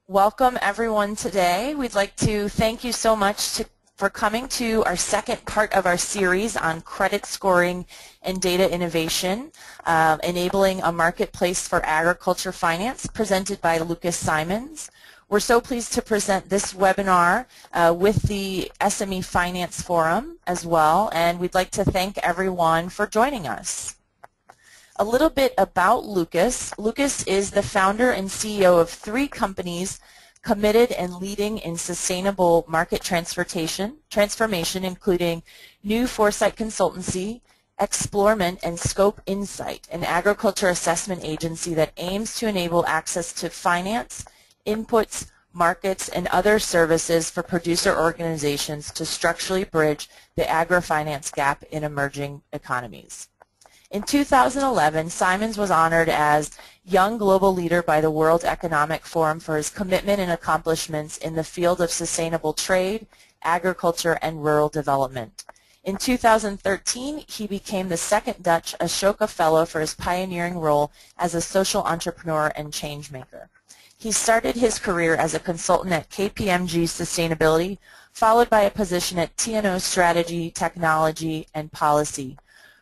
Welcome everyone today. We'd like to thank you so much for coming to our second part of our series on credit scoring and data innovation, enabling a marketplace for agriculture finance, presented by Lucas Simons. We're so pleased to present this webinar with the SME Finance Forum as well, and we'd like to thank everyone for joining us. A little bit about Lucas. Lucas is the founder and CEO of 3 companies committed and leading in sustainable market transformation, including New Foresight Consultancy, Explorement, and SCOPEinsight, an agriculture assessment agency that aims to enable access to finance, inputs, markets, and other services for producer organizations to structurally bridge the agri-finance gap in emerging economies. In 2011, Simons was honored as Young Global Leader by the World Economic Forum for his commitment and accomplishments in the field of sustainable trade, agriculture, and rural development. In 2013, he became the second Dutch Ashoka Fellow for his pioneering role as a social entrepreneur and change maker. He started his career as a consultant at KPMG Sustainability, followed by a position at TNO Strategy, Technology, and Policy.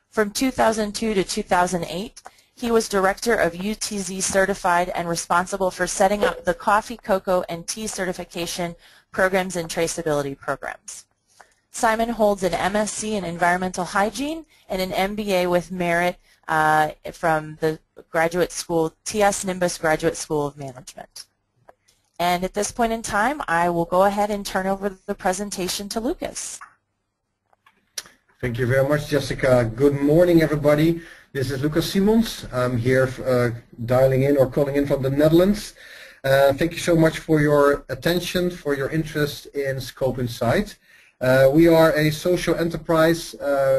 From 2002 to 2008, he was director of UTZ Certified and responsible for setting up the coffee, cocoa, and tea certification programs and traceability programs. Simon holds an MSc in Environmental Hygiene and an MBA with merit from the graduate school, TS Nimbus Graduate School of Management. And at this point in time, I will go ahead and turn over the presentation to Lucas. Thank you very much, Jessica. Good morning, everybody. This is Lucas Simons. I'm here dialing in or calling in from the Netherlands. Thank you so much for your attention, for your interest in SCOPEinsight. We are a social enterprise.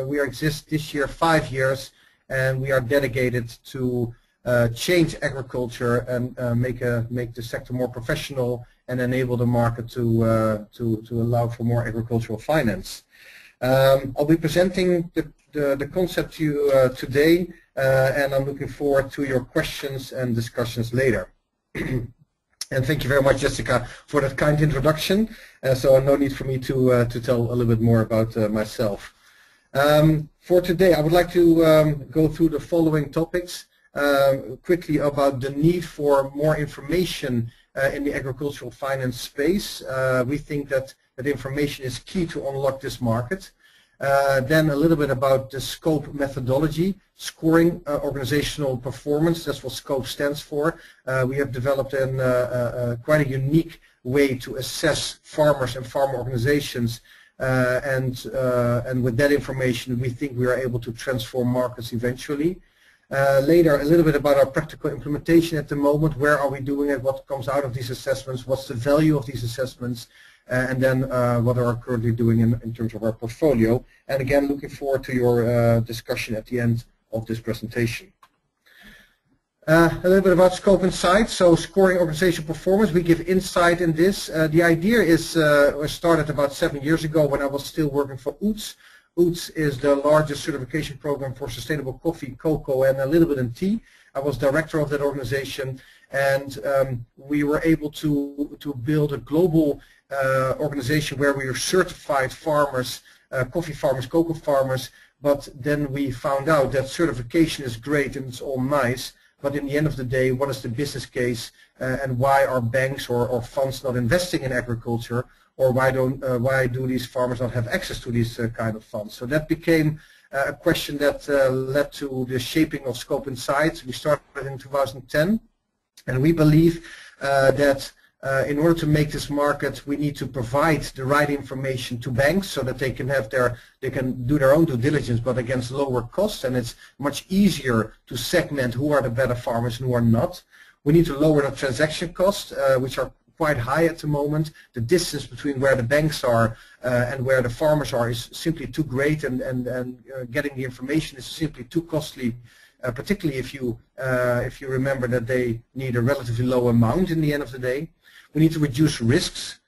We exist this year 5 years, and we are dedicated to change agriculture and make the sector more professional and enable the market to allow for more agricultural finance. I'll be presenting the concept to you today, and I'm looking forward to your questions and discussions later. And thank you very much, Jessica, for that kind introduction. So no need for me to tell a little bit more about myself. For today, I would like to go through the following topics quickly about the need for more information in the agricultural finance space. We think that information is key to unlock this market. Then a little bit about the SCOPE methodology, scoring organizational performance. That's what SCOPE stands for. We have developed quite a unique way to assess farmers and farm organizations, and with that information we think we are able to transform markets eventually. Later, a little bit about our practical implementation at the moment. Where are we doing it? What comes out of these assessments? What's the value of these assessments? And then what are we currently doing in terms of our portfolio. And again, looking forward to your discussion at the end of this presentation. A little bit about SCOPEinsight. So scoring organization performance, we give insight in this. The idea is started about 7 years ago when I was still working for UTZ. UTZ is the largest certification program for sustainable coffee, cocoa, and a little bit in tea. I was director of that organization, and we were able to build a global organization where we are certified farmers, coffee farmers, cocoa farmers, but then we found out that certification is great and it's all nice, but in the end of the day, what is the business case, and why are banks or funds not investing in agriculture, or why do these farmers not have access to these kind of funds? So that became a question that led to the shaping of SCOPEinsight. We started in 2010, and we believe that in order to make this market, we need to provide the right information to banks so that they can do their own due diligence, but against lower costs, and it's much easier to segment who are the better farmers and who are not. We need to lower the transaction costs, which are quite high at the moment. The distance between where the banks are and where the farmers are is simply too great, and getting the information is simply too costly. Particularly if you remember that they need a relatively low amount in the end of the day. We need to reduce risks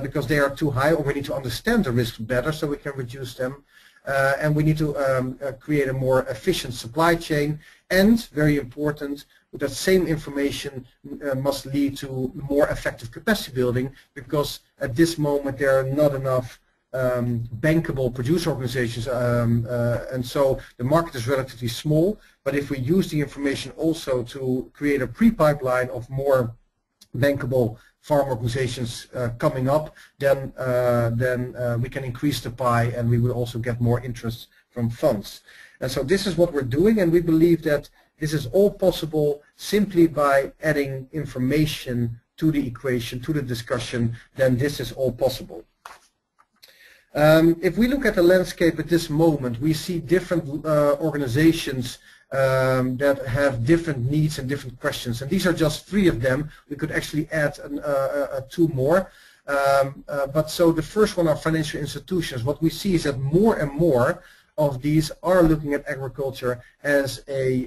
because they are too high, or we need to understand the risks better so we can reduce them. and we need to create a more efficient supply chain, and very important, that same information must lead to more effective capacity building, because at this moment there are not enough bankable producer organizations, and so the market is relatively small. But if we use the information also to create a pre-pipeline of more bankable farm organizations coming up, then we can increase the pie, and we will also get more interest from funds. And so this is what we're doing, and we believe that this is all possible simply by adding information to the equation, to the discussion. Then this is all possible. If we look at the landscape at this moment, we see different organizations that have different needs and different questions, and these are just 3 of them. We could actually add 2 more. But so the first one are financial institutions. What we see is that more and more of these are looking at agriculture as a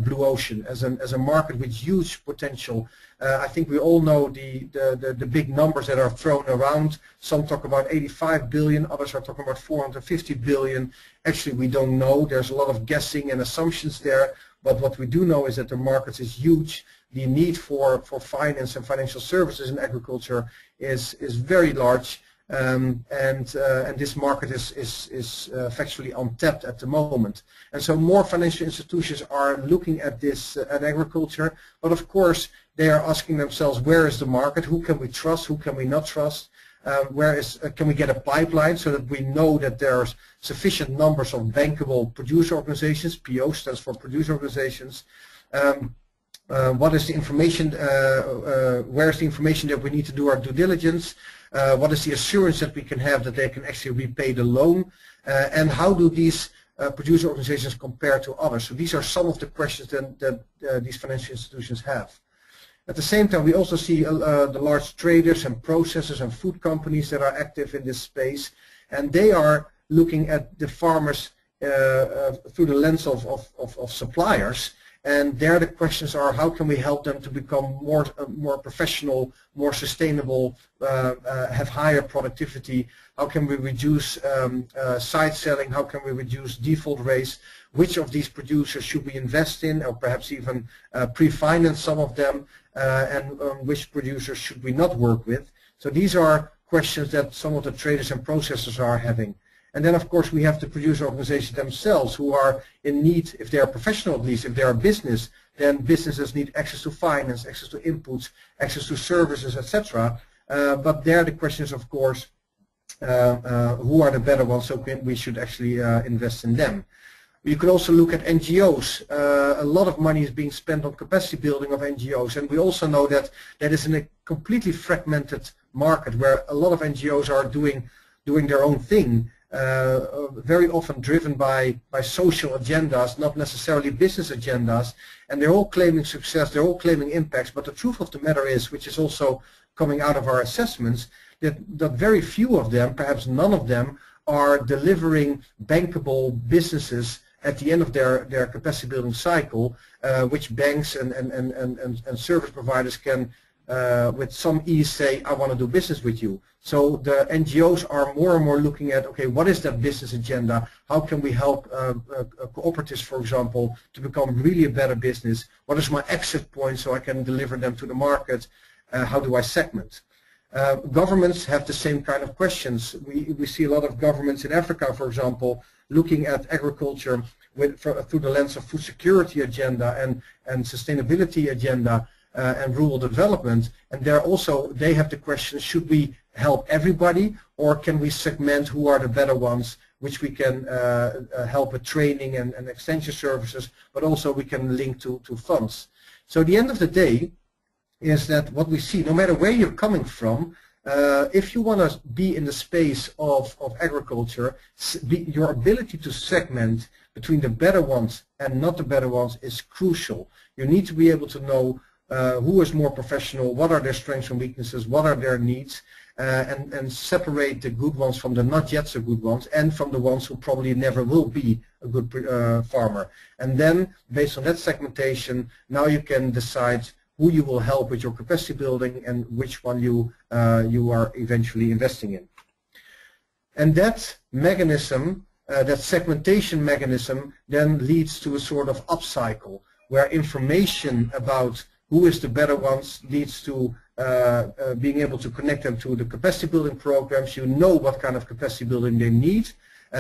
blue ocean, as a market with huge potential. I think we all know the big numbers that are thrown around. Some talk about 85 billion, others are talking about 450 billion. Actually, we don't know. There's a lot of guessing and assumptions there. But what we do know is that the market is huge. The need for finance and financial services in agriculture is very large. And this market is factually untapped at the moment, and so more financial institutions are looking at this at agriculture. But of course, they are asking themselves, where is the market? Who can we trust? Who can we not trust? Can we get a pipeline so that we know that there's sufficient numbers of bankable producer organizations? PO stands for producer organizations. What is the information? Where is the information that we need to do our due diligence? What is the assurance that we can have that they can actually repay the loan? And how do these producer organizations compare to others? So these are some of the questions that these financial institutions have. At the same time, we also see the large traders and processors and food companies that are active in this space, and they are looking at the farmers through the lens of suppliers. And there the questions are, how can we help them to become more professional, more sustainable, have higher productivity? How can we reduce side selling? How can we reduce default rates? Which of these producers should we invest in, or perhaps even pre-finance some of them? And which producers should we not work with? So these are questions that some of the traders and processors are having. And then, of course, we have the producer organizations themselves who are in need. If they are professional, at least, if they are business, then businesses need access to finance, access to inputs, access to services, etc. But there the question is, of course, who are the better ones, so we should actually invest in them. You could also look at NGOs. A lot of money is being spent on capacity building of NGOs, and we also know that that is in a completely fragmented market where a lot of NGOs are doing their own thing. Very often driven by social agendas, not necessarily business agendas, and they're all claiming success, they're all claiming impacts, but the truth of the matter is, which is also coming out of our assessments, that very few of them, perhaps none of them, are delivering bankable businesses at the end of their capacity building cycle, which banks and service providers can with some ease say, I want to do business with you. So the NGOs are more and more looking at, okay, what is that business agenda? How can we help cooperatives, for example, to become really a better business? What is my exit point so I can deliver them to the market? How do I segment? Governments have the same kind of questions. We see a lot of governments in Africa, for example, looking at agriculture through the lens of food security agenda and sustainability agenda. And rural development, and they have the question, should we help everybody, or can we segment who are the better ones, which we can help with training and extension services, but also we can link to funds. So the end of the day is that what we see, no matter where you're coming from, if you want to be in the space of agriculture, your ability to segment between the better ones and not the better ones is crucial. You need to be able to know who is more professional, what are their strengths and weaknesses, what are their needs, and separate the good ones from the not yet so good ones, and from the ones who probably never will be a good farmer. And then, based on that segmentation, now you can decide who you will help with your capacity building and which one you are eventually investing in. And that mechanism that segmentation mechanism then leads to a sort of upcycle, where information about who is the better ones leads to being able to connect them to the capacity building programs. You know what kind of capacity building they need.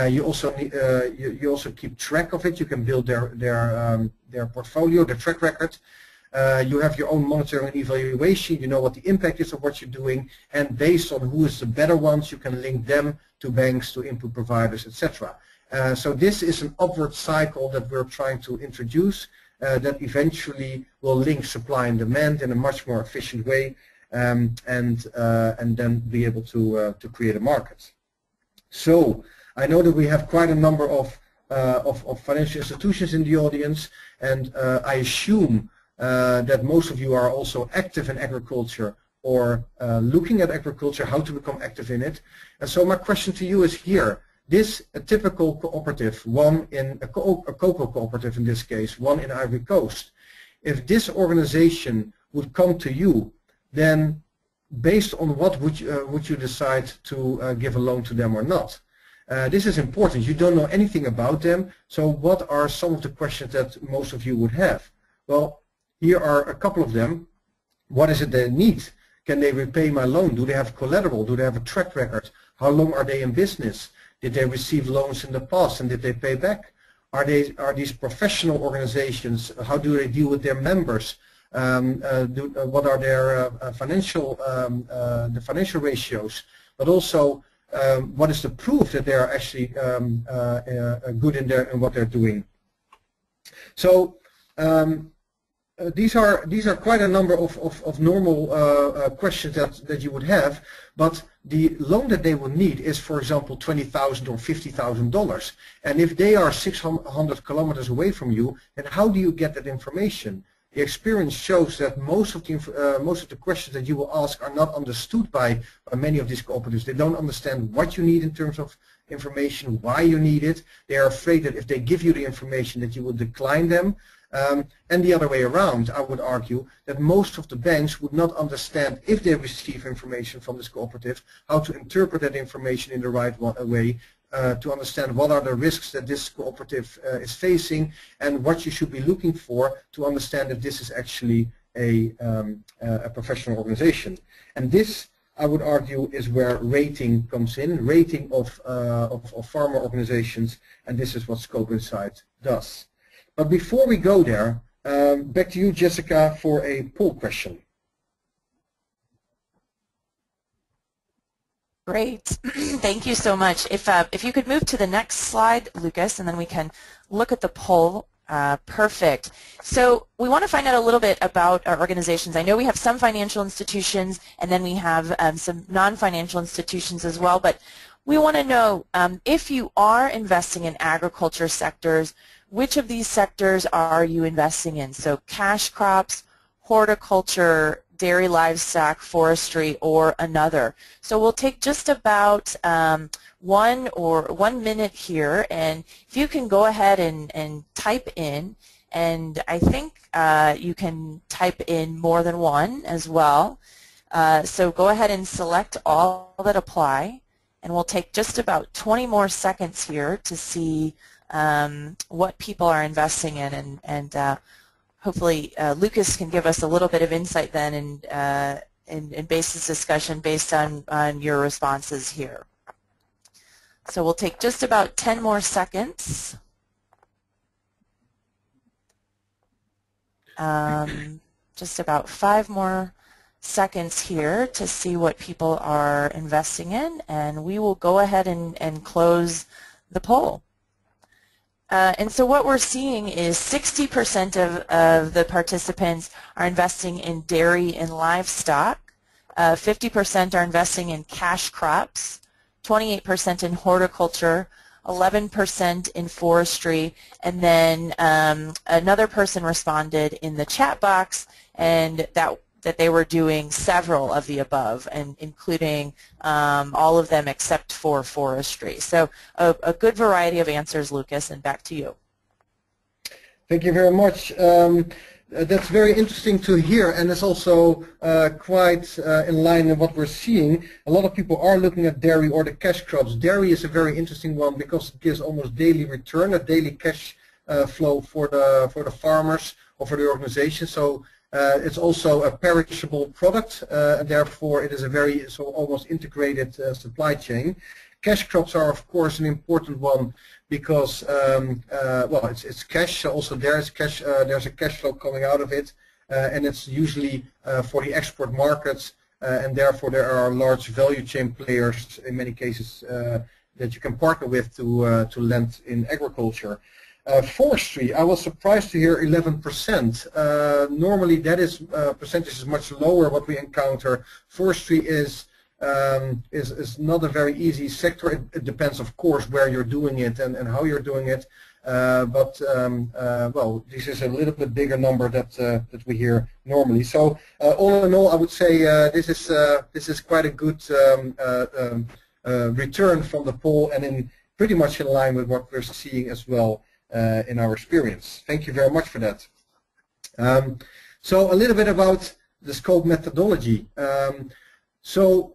You also keep track of it. You can build their portfolio, their track record. You have your own monitoring and evaluation. You know what the impact is of what you're doing, and based on who is the better ones, you can link them to banks, to input providers, etc. So this is an upward cycle that we're trying to introduce that eventually will link supply and demand in a much more efficient way, and then be able to create a market. So I know that we have quite a number of financial institutions in the audience, and I assume that most of you are also active in agriculture or looking at agriculture, how to become active in it. And so my question to you is here. This a typical cooperative, one in a cocoa cooperative in this case, one in Ivory Coast. If this organization would come to you, then based on what would you decide to give a loan to them or not? This is important. You don't know anything about them, so what are some of the questions that most of you would have? Well, here are a couple of them. What is it they need? Can they repay my loan? Do they have collateral? Do they have a track record? How long are they in business? Did they receive loans in the past and did they pay back? Are these professional organizations? How do they deal with their members? What are their financial ratios? But also, what is the proof that they are actually good in what they're doing? So these are quite a number of normal questions that you would have, but the loan that they will need is, for example, $20,000 or $50,000. And if they are 600 kilometers away from you, then how do you get that information? The experience shows that most of the questions that you will ask are not understood by many of these cooperatives. They don't understand what you need in terms of information, why you need it. They are afraid that if they give you the information that you will decline them. And the other way around, I would argue that most of the banks would not understand, if they receive information from this cooperative, how to interpret that information in the right way, to understand what are the risks that this cooperative is facing and what you should be looking for to understand if this is actually a professional organization. And this, I would argue, is where rating comes in, rating of farmer organizations, and this is what SCOPEinsight does. But before we go there, back to you, Jessica, for a poll question. Great. Thank you so much. If you could move to the next slide, Lucas, and then we can look at the poll. Perfect. So we want to find out a little bit about our organizations. I know we have some financial institutions, and then we have some non-financial institutions as well, but we want to know if you are investing in agriculture sectors, which of these sectors are you investing in? So cash crops, horticulture, dairy, livestock, forestry, or another. So we'll take just about 1 minute here, and if you can go ahead and type in, and I think you can type in more than one as well. So go ahead and select all that apply, and we'll take just about 20 more seconds here to see what people are investing in, and hopefully Lucas can give us a little bit of insight then and base this discussion based on your responses here. So we'll take just about 10 more seconds. Just about 5 more seconds here to see what people are investing in, and we will go ahead and close the poll. And so what we're seeing is 60% of the participants are investing in dairy and livestock, 50% are investing in cash crops, 28% in horticulture, 11% in forestry, and then another person responded in the chat box and that they were doing several of the above, and including all of them except for forestry. So a good variety of answers, Lucas, and back to you. Thank you very much. That's very interesting to hear, and it's also quite in line with what we're seeing. A lot of people are looking at dairy or the cash crops. Dairy is a very interesting one because it gives almost daily return, a daily cash flow for the farmers or for the organization. So it's also a perishable product, and therefore it is a very almost integrated supply chain. Cash crops are, of course, an important one because, well, it's cash. Also, there's cash. There's a cash flow coming out of it, and it's usually for the export markets, and therefore there are large value chain players in many cases that you can partner with to lend in agriculture. Forestry, I was surprised to hear 11%. Normally, that is percentage is much lower. What we encounter, forestry is not a very easy sector. It depends, of course, where you're doing it and how you're doing it. Well, this is a little bit bigger number that we hear normally. So all in all, I would say this is quite a good return from the poll, and pretty much in line with what we're seeing as well in our experience. Thank you very much for that. So a little bit about the SCOPE methodology. So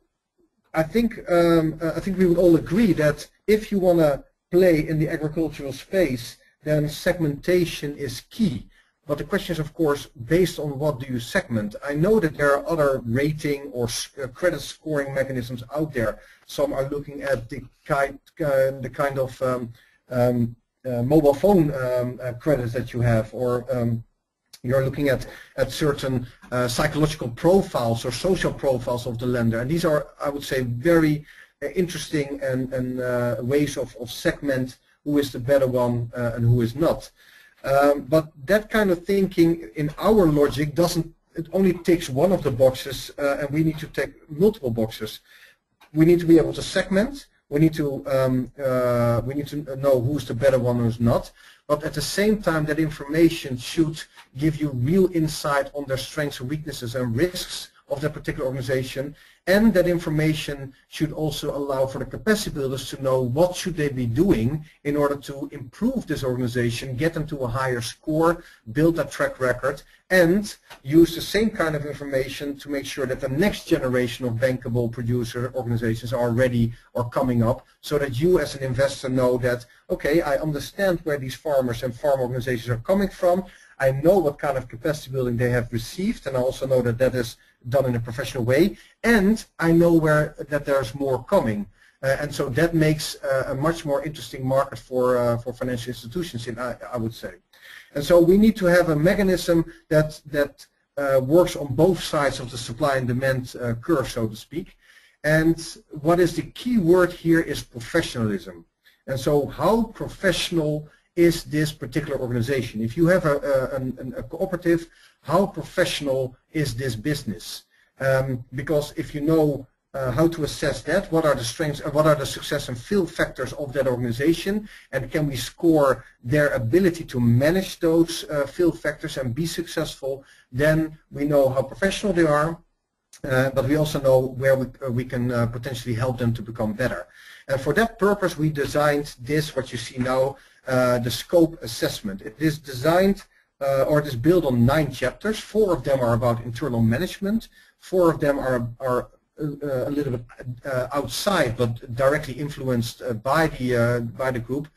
I think we would all agree that if you want to play in the agricultural space, then segmentation is key. But the question is, of course, based on what do you segment? I know that there are other rating or credit scoring mechanisms out there. Some are looking at the kind of mobile phone credits that you have, or you're looking at certain psychological profiles or social profiles of the lender, and these are, I would say, very interesting and ways of segment who is the better one and who is not. But that kind of thinking in our logic it only ticks one of the boxes, and we need to tick multiple boxes. We need to be able to segment. We need to know who's the better one, who's not. But at the same time, that information should give you real insight on their strengths and weaknesses and risks of that particular organization, and that information should also allow for the capacity builders to know what should they be doing in order to improve this organization, get them to a higher score, build that track record, and use the same kind of information to make sure that the next generation of bankable producer organizations are ready or coming up, so that you as an investor know that, okay, I understand where these farmers and farm organizations are coming from. I know what kind of capacity building they have received, and I also know that that is done in a professional way, and I know that there's more coming. And so that makes a much more interesting market for financial institutions, I would say. And so we need to have a mechanism that works on both sides of the supply and demand curve, so to speak. And what is the key word here is professionalism. And so how professional is this particular organization? If you have a cooperative, how professional is this business? Because if you know how to assess that, what are the strengths and what are the success and fail factors of that organization, and can we score their ability to manage those fail factors and be successful, then we know how professional they are, but we also know where we can potentially help them to become better. And for that purpose, we designed this, what you see now, the SCOPE assessment. It is designed or it is built on 9 chapters. 4 of them are about internal management. 4 of them are a little bit outside, but directly influenced by the group.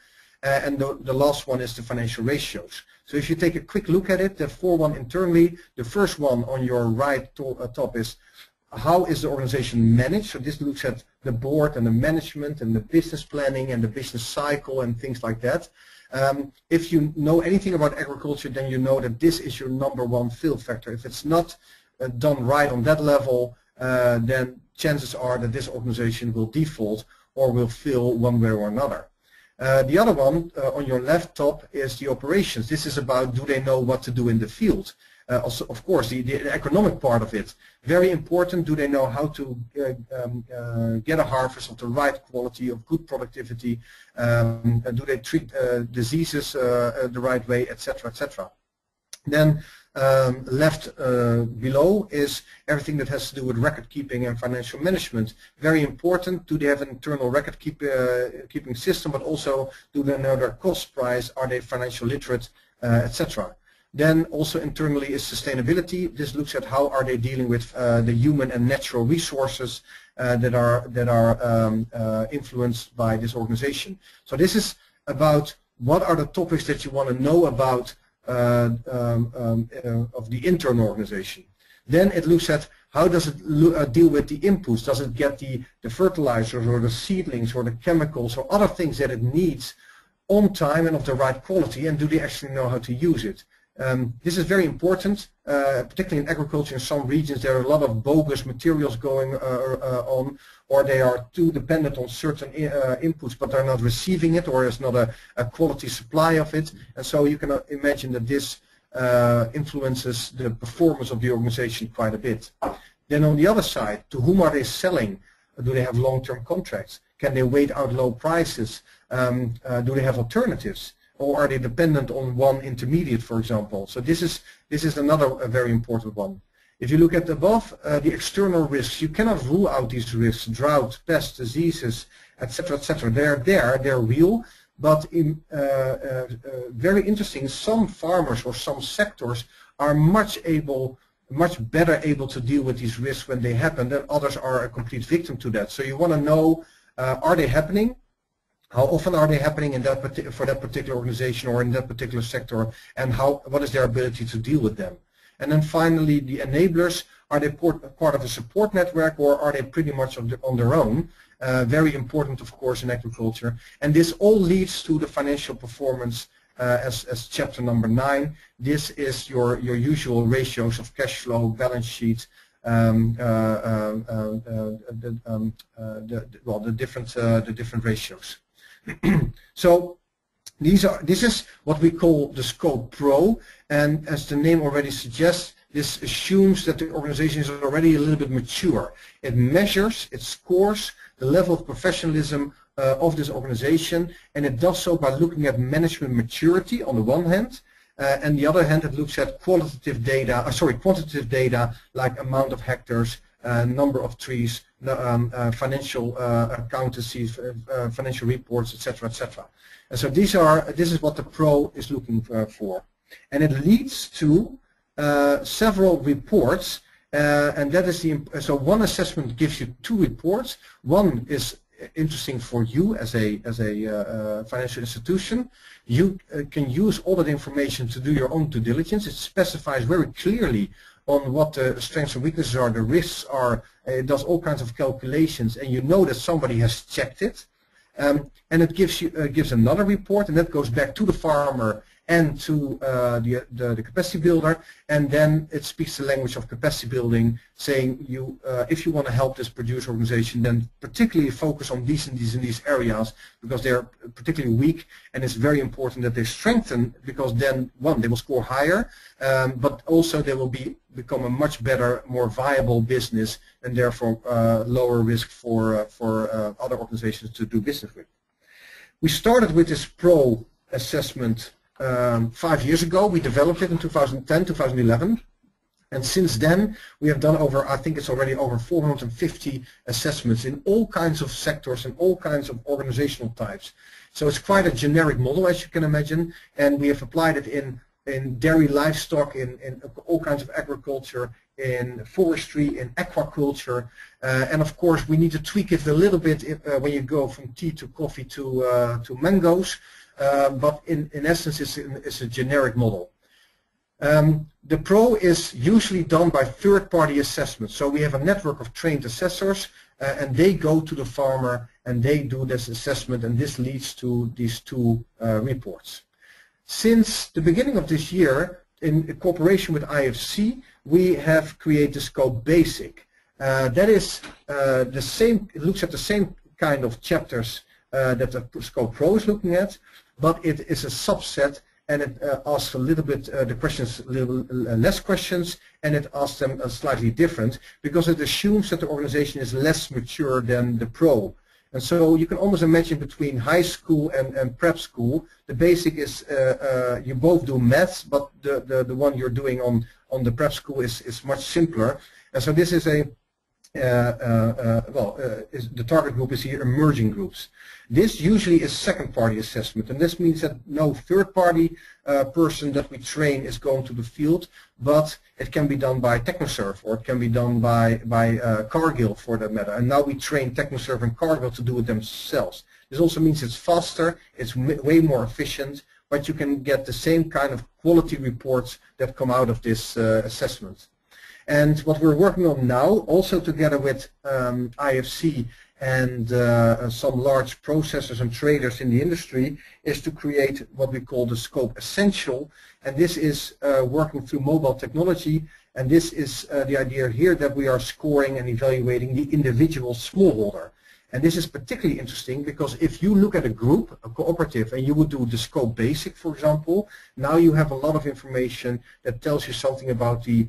And the last one is the financial ratios. So if you take a quick look at it, the 4-1 internally, the first one on your right top is how is the organization managed. So this looks at the board and the management and the business planning and the business cycle and things like that. If you know anything about agriculture, then you know that this is your #1 fail factor. If it's not done right on that level, then chances are that this organization will default or will fail one way or another. The other one on your left top is the operations. This is about, do they know what to do in the field? Also, of course, the economic part of it, very important. Do they know how to get a harvest of the right quality, of good productivity? Do they treat diseases the right way, etc., etc. Then left below is everything that has to do with record keeping and financial management. Very important. Do they have an internal record keeping system, but also do they know their cost price? Are they financial literate, etc. Then also internally is sustainability. This looks at how are they dealing with the human and natural resources that are influenced by this organization. So this is about what are the topics that you want to know about of the internal organization. Then it looks at how does it deal with the inputs. Does it get the fertilizers or the seedlings or the chemicals or other things that it needs on time and of the right quality, and do they actually know how to use it? This is very important, particularly in agriculture. In some regions there are a lot of bogus materials going on, or they are too dependent on certain inputs but they're not receiving it, or there's not a quality supply of it. And so you can imagine that this influences the performance of the organization quite a bit. Then on the other side, to whom are they selling? Do they have long-term contracts? Can they wait out low prices? Do they have alternatives? Or are they dependent on one intermediate, for example? So this is another very important one. If you look at above, the external risks, you cannot rule out these risks: drought, pests, diseases, etc., etc. They're there, they're real. But very interesting, some farmers or some sectors are much better able to deal with these risks when they happen than others are a complete victim to that. So you want to know, are they happening? How often are they happening in for that particular organization or in that particular sector, and what is their ability to deal with them? And then finally, the enablers, are they part of a support network, or are they pretty much on their own? Very important, of course, in agriculture. And this all leads to the financial performance as chapter number 9. This is your usual ratios of cash flow, balance sheet, the different ratios. So this is what we call the Scope Pro, and as the name already suggests, this assumes that the organization is already a little bit mature. It measures, it scores the level of professionalism of this organization, and it does so by looking at management maturity on the one hand, and the other hand it looks at quantitative data like amount of hectares, number of trees, financial accountancy, financial reports, etc., etc. And so this is what the Pro is looking for, and it leads to several reports, and that is so one assessment gives you 2 reports. One is interesting for you as a financial institution. You can use all that information to do your own due diligence. It specifies very clearly on what the strengths and weaknesses are, the risks are. It does all kinds of calculations, and you know that somebody has checked it. And it gives another report, and that goes back to the farmer and to the capacity builder, and then it speaks the language of capacity building, saying if you want to help this producer organization, then particularly focus on these and these areas, because they're particularly weak, and it's very important that they strengthen, because then one, they will score higher, but also they will become a much better, more viable business, and therefore lower risk for other organizations to do business with. We started with this Pro assessment 5 years ago. We developed it in 2010, 2011, and since then we have done I think it's already over 450 assessments in all kinds of sectors and all kinds of organizational types. So it's quite a generic model, as you can imagine, and we have applied it in dairy, livestock, in all kinds of agriculture, in forestry, in aquaculture, and of course we need to tweak it a little bit when you go from tea to coffee to mangoes. But in essence it's a generic model. The Pro is usually done by third-party assessments. So we have a network of trained assessors, and they go to the farmer and they do this assessment, and this leads to these 2 reports. Since the beginning of this year, in cooperation with IFC, we have created Scope Basic. That is the same. It looks at the same kind of chapters that the Scope Pro is looking at, but it is a subset, and it asks a little bit the questions, a little less questions, and it asks them slightly different, because it assumes that the organization is less mature than the Pro. And so you can almost imagine between high school and prep school, the basic is you both do maths, but the one you're doing on the prep school is much simpler. And so this is the target group is here emerging groups. This usually is second-party assessment, and this means that no third-party person that we train is going to the field, but it can be done by TechnoServe, or it can be done by Cargill for that matter. And now we train TechnoServe and Cargill to do it themselves. This also means it's faster, it's way more efficient, but you can get the same kind of quality reports that come out of this assessment. And what we're working on now, also together with IFC and some large processors and traders in the industry, is to create what we call the Scope Essential. And this is working through mobile technology. And this is the idea here that we are scoring and evaluating the individual smallholder. And this is particularly interesting because if you look at a group, a cooperative, and you would do the Scope Basic, for example, now you have a lot of information that tells you something about the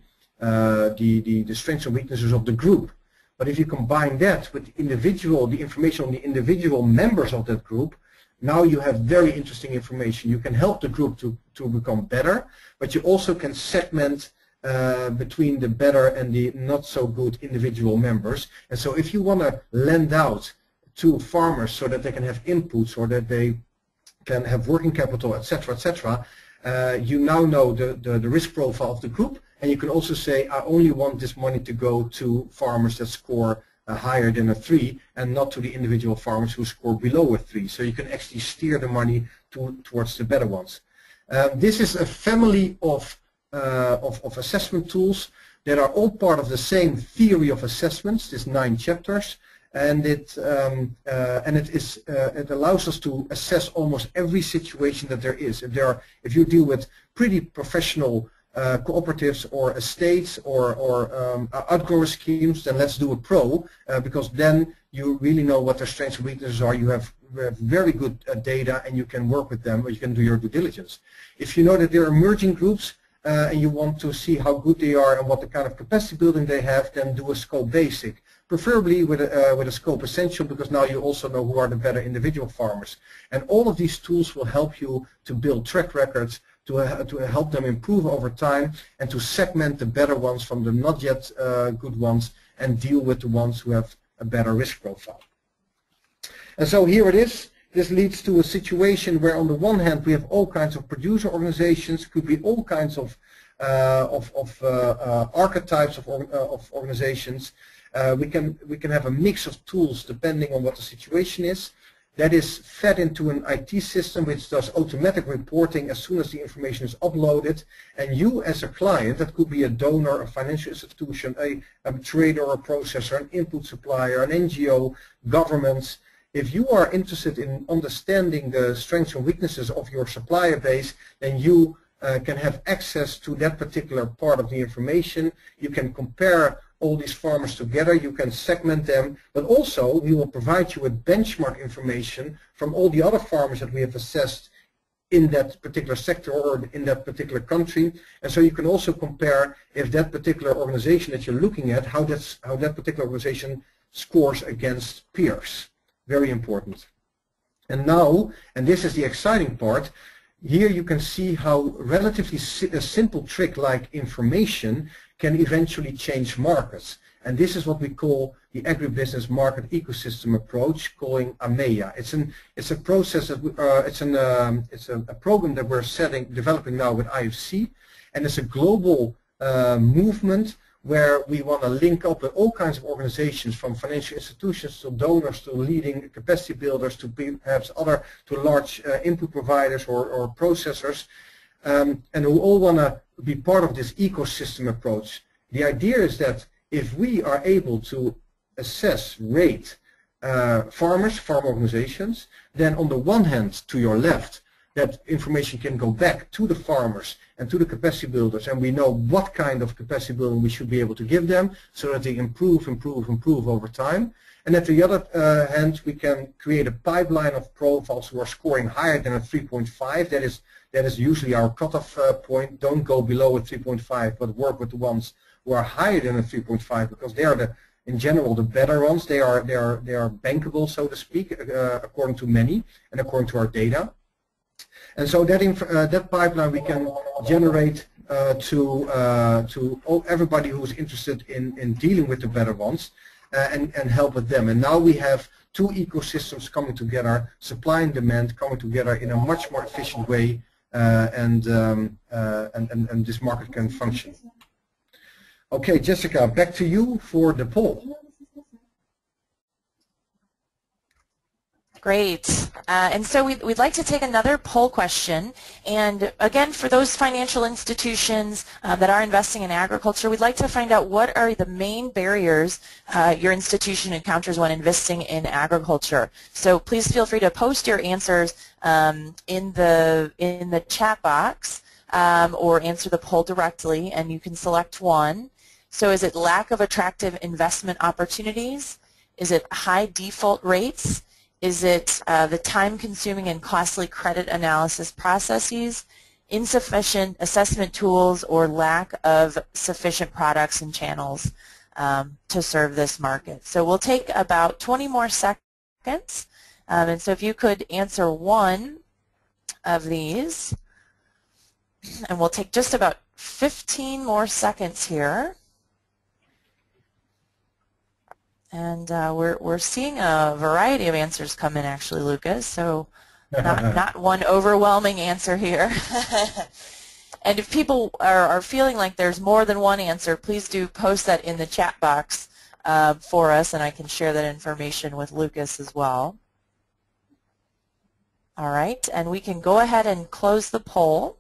strengths and weaknesses of the group. But if you combine that with the information on the individual members of that group, now you have very interesting information. You can help the group to become better, but you also can segment between the better and the not so good individual members. And so if you want to lend out to farmers so that they can have inputs or that they can have working capital, etc., etc., you now know the risk profile of the group, and you can also say, I only want this money to go to farmers that score higher than a 3 and not to the individual farmers who score below a 3. So you can actually steer the money towards the better ones. This is a family of assessment tools that are all part of the same theory of assessments, these 9 chapters, and it allows us to assess almost every situation that there is. If you deal with pretty professional cooperatives or estates or outgrower schemes, then let's do a pro, because then you really know what their strengths and weaknesses are. You have very good data and you can work with them, or you can do your due diligence. If you know that they're emerging groups and you want to see how good they are and what the kind of capacity building they have, then do a Scope Basic, preferably with a Scope Essential, because now you also know who are the better individual farmers. And all of these tools will help you to build track records, to help them improve over time, and to segment the better ones from the not yet good ones and deal with the ones who have a better risk profile. And so here it is. This leads to a situation where on the one hand we have all kinds of producer organizations, could be all kinds of archetypes of organizations. We can have a mix of tools depending on what the situation is. That is fed into an IT system which does automatic reporting as soon as the information is uploaded. And you as a client, that could be a donor, a financial institution, a trader or a processor, an input supplier, an NGO, governments. If you are interested in understanding the strengths and weaknesses of your supplier base, then you can have access to that particular part of the information. You can compare all these farmers together, you can segment them, but also we will provide you with benchmark information from all the other farmers that we have assessed in that particular sector or in that particular country. And so you can also compare if that particular organization that you're looking at, how that particular organization scores against peers. Very important. And now, and this is the exciting part, here you can see how relatively a simple trick like information can eventually change markets. And this is what we call the agribusiness market ecosystem approach, calling AMEA. It's a process that it's a program that we're developing now with IFC, and it's a global movement where we want to link up with all kinds of organizations, from financial institutions to donors to leading capacity builders to perhaps to large input providers or processors, and who all want to be part of this ecosystem approach. The idea is that if we are able to assess, rate farm organizations, then on the one hand, to your left, that information can go back to the farmers and to the capacity builders, and we know what kind of capacity building we should be able to give them so that they improve over time. And at the other hand, we can create a pipeline of profiles who are scoring higher than a 3.5. That is usually our cutoff point. Don't go below a 3.5, but work with the ones who are higher than a 3.5, because they are in general the better ones. They are bankable, so to speak, according to many and according to our data. And so that pipeline we can generate to everybody who is interested in dealing with the better ones. and help with them. And now we have two ecosystems coming together, supply and demand coming together in a much more efficient way, and this market can function. Okay, Jessica, back to you for the poll. Great. And so we'd like to take another poll question. And again, for those financial institutions that are investing in agriculture, we'd like to find out what are the main barriers your institution encounters when investing in agriculture. So please feel free to post your answers in the chat box or answer the poll directly, and you can select one. So is it lack of attractive investment opportunities? Is it high default rates? Is it the time-consuming and costly credit analysis processes, insufficient assessment tools, or lack of sufficient products and channels to serve this market? So we'll take about 20 more seconds. And so if you could answer one of these, and we'll take just about 15 more seconds here. And we're seeing a variety of answers come in, actually, Lucas, so not one overwhelming answer here. And if people are feeling like there's more than one answer, please do post that in the chat box for us, and I can share that information with Lucas as well. All right, and we can go ahead and close the poll.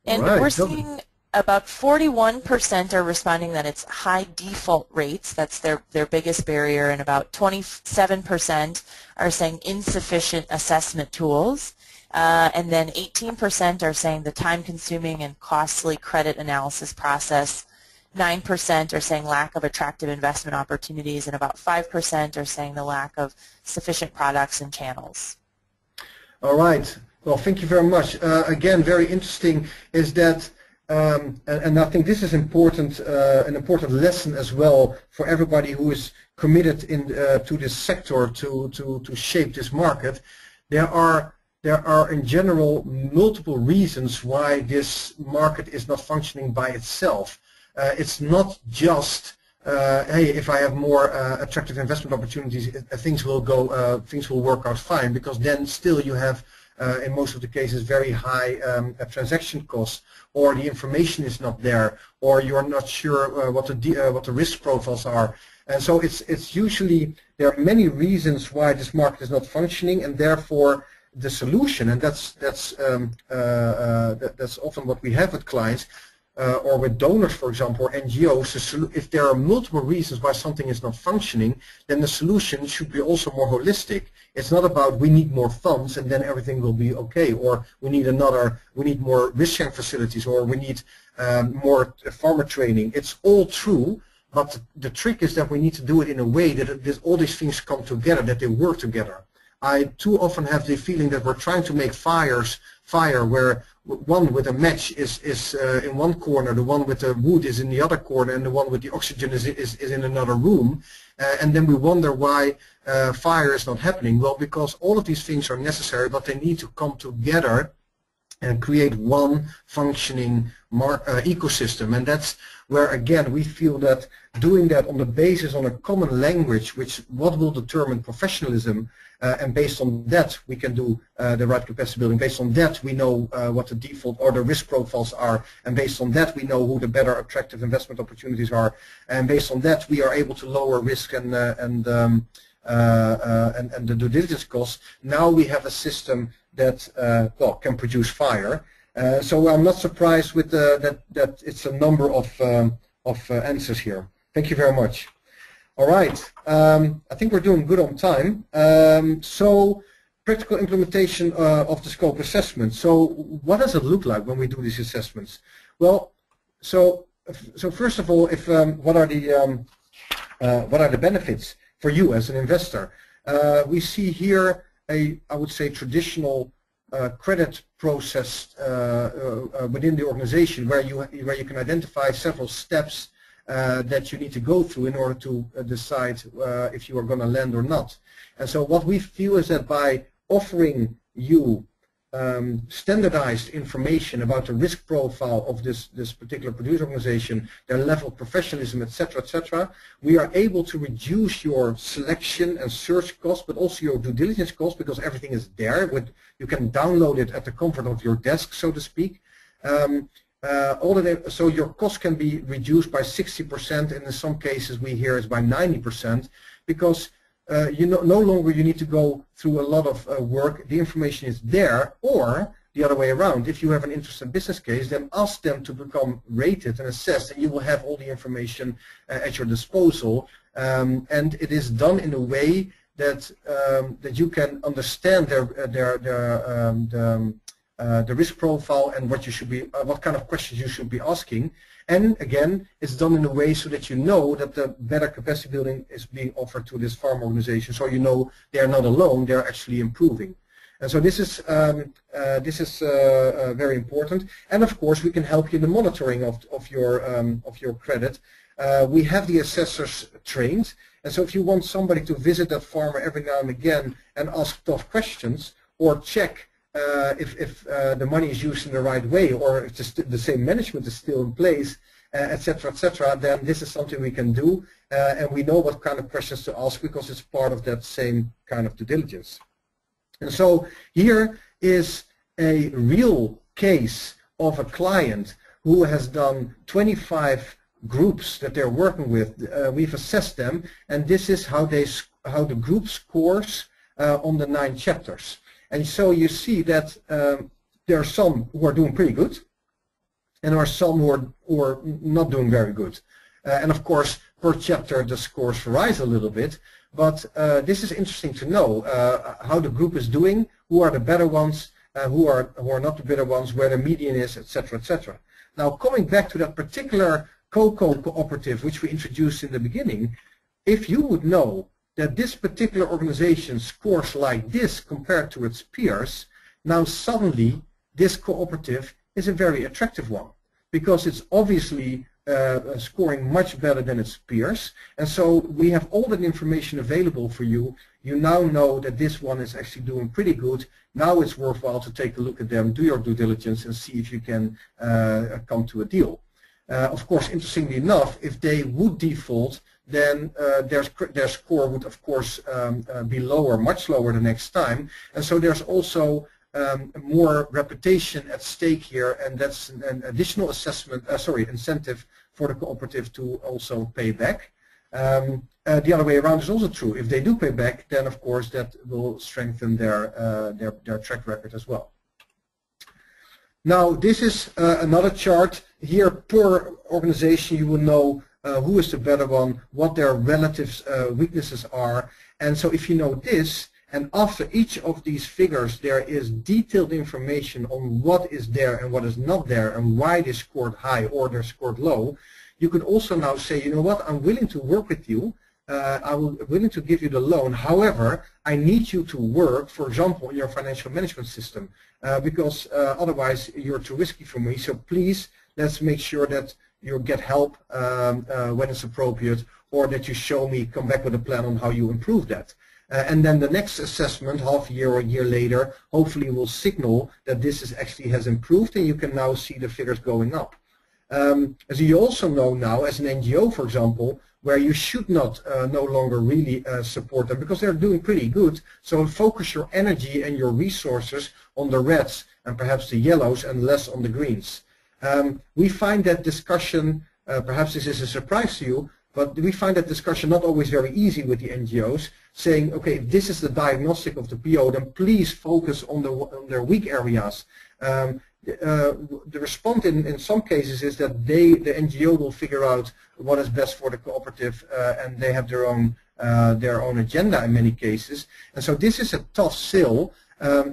And we're seeing about 41% are responding that it's high default rates. That's their biggest barrier, and about 27% are saying insufficient assessment tools. And then 18% are saying the time-consuming and costly credit analysis process. 9% are saying lack of attractive investment opportunities, and about 5% are saying the lack of sufficient products and channels. All right. Well, thank you very much. Again, very interesting is that and I think this is important, an important lesson as well for everybody who is committed to this sector to shape this market. There are in general multiple reasons why this market is not functioning by itself. It's not just hey, if I have more attractive investment opportunities, things will work out fine, because then still you have in most of the cases very high transaction costs, or the information is not there, or you are not sure what the risk profiles are. And so it's usually, there are many reasons why this market is not functioning, and therefore the solution, and that's often what we have with clients or with donors, for example, or NGOs. If there are multiple reasons why something is not functioning, then the solution should be also more holistic. It's not about we need more funds and then everything will be okay, or we need more risk sharing facilities, or we need more farmer training. It's all true, but the trick is that we need to do it in a way that all these things come together, that they work together. I too often have the feeling that we're trying to make fire where one with a match is in one corner, the one with the wood is in the other corner, and the one with the oxygen is in another room. And then we wonder why fire is not happening. Well, because all of these things are necessary, but they need to come together and create one functioning ecosystem. And that's where, again, we feel that doing that on the basis on a common language, what will determine professionalism, and based on that we can do the right capacity building. Based on that we know what the default or the risk profiles are, and based on that we know who the better attractive investment opportunities are, and based on that we are able to lower risk and the due diligence costs. Now we have a system that well, can produce fire. So I'm not surprised with that it's a number of answers here. Thank you very much. All right, I think we're doing good on time. So practical implementation of the scope assessment. So what does it look like when we do these assessments? Well, so first of all, what are the benefits for you as an investor? We see here I would say traditional credit process within the organization, where you can identify several steps that you need to go through in order to decide if you are going to lend or not. And so what we feel is that by offering you standardized information about the risk profile of this particular producer organization, their level of professionalism, etc., we are able to reduce your selection and search costs, but also your due diligence costs, because everything is there. You can download it at the comfort of your desk, so to speak. So your cost can be reduced by 60%, and in some cases we hear it's by 90%, because no longer you need to go through a lot of work. The information is there, or the other way around. If you have an interesting business case, then ask them to become rated and assessed, and you will have all the information at your disposal. And it is done in a way that that you can understand the risk profile and what you should be, what kind of questions you should be asking. And again, it's done in a way so that you know that the better capacity building is being offered to this farm organization. So you know they are not alone; they are actually improving. And so this is very important. And of course, we can help you in the monitoring of your credit. We have the assessors trained, and so if you want somebody to visit that farmer every now and again and ask tough questions, or check if the money is used in the right way, or if the same management is still in place, etc., then this is something we can do, and we know what kind of questions to ask because it's part of that same kind of due diligence. And so here is a real case of a client who has done 25 groups that they're working with. We've assessed them, and this is how the group scores on the 9 chapters. And so you see that there are some who are doing pretty good, and there are some who are not doing very good. And of course, per chapter the scores rise a little bit, but this is interesting to know how the group is doing, who are the better ones, who are not the better ones, where the median is, etc. Now, coming back to that particular cocoa cooperative which we introduced in the beginning, if you would know that this particular organization scores like this compared to its peers, now suddenly this cooperative is a very attractive one, because it's obviously scoring much better than its peers. And so we have all that information available for you. You now know that this one is actually doing pretty good. Now it's worthwhile to take a look at them, do your due diligence, and see if you can come to a deal. Of course, interestingly enough, if they would default, then their score would of course be lower, much lower the next time. And so there's also more reputation at stake here, and that's an additional incentive for the cooperative to also pay back. The other way around is also true. If they do pay back, then of course that will strengthen their track record as well. Now this is another chart. Here per organization you will know who is the better one, what their relative weaknesses are. And so if you know this, and after each of these figures there is detailed information on what is there and what is not there, and why they scored high or they scored low, you could also now say, you know what, I'm willing to work with you, I'm willing to give you the loan. However, I need you to work, for example, in your financial management system, because otherwise you're too risky for me. So please, let's make sure that you get help when it's appropriate, or that you show me, come back with a plan on how you improve that. And then the next assessment, half a year or a year later, hopefully will signal that this actually has improved, and you can now see the figures going up. As you also know now, as an NGO, for example, where you should not no longer really support them because they're doing pretty good. So focus your energy and your resources on the reds and perhaps the yellows, and less on the greens. We find that discussion, perhaps this is a surprise to you, but we find that discussion not always very easy with the NGOs, saying, okay, if this is the diagnostic of the PO, then please focus on their weak areas. The response in some cases is that the NGO will figure out what is best for the cooperative, and they have their own agenda in many cases. And so this is a tough sell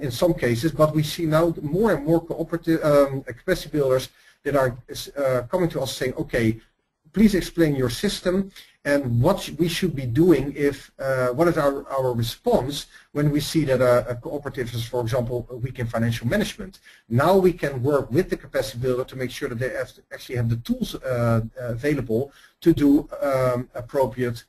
in some cases, but we see now more and more cooperative capacity builders that are coming to us saying, okay, please explain your system and what we should be doing if, what is our response when we see that a cooperative is, for example, weak in financial management. Now we can work with the capacity builder to make sure that they actually have the tools available to do appropriate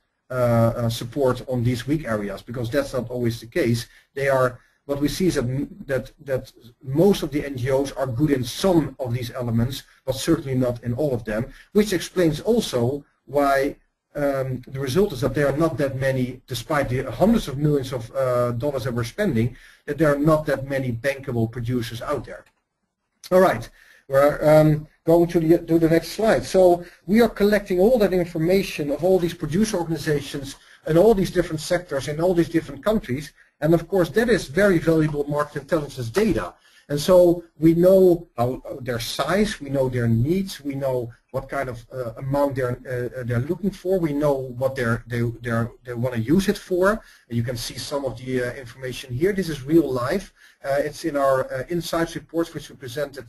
support on these weak areas, because that's not always the case. They are, what we see is that most of the NGOs are good in some of these elements, but certainly not in all of them, which explains also why the result is that there are not that many, despite the hundreds of millions of dollars that we're spending, that there are not that many bankable producers out there. All right, we're going to the next slide. So we are collecting all that information of all these producer organizations and all these different sectors in all these different countries, and of course that is very valuable market intelligence data. And so we know their size, we know their needs, we know what kind of amount they're looking for, we know what they want to use it for. You can see some of the information here. This is real life. It's in our insights reports, which we presented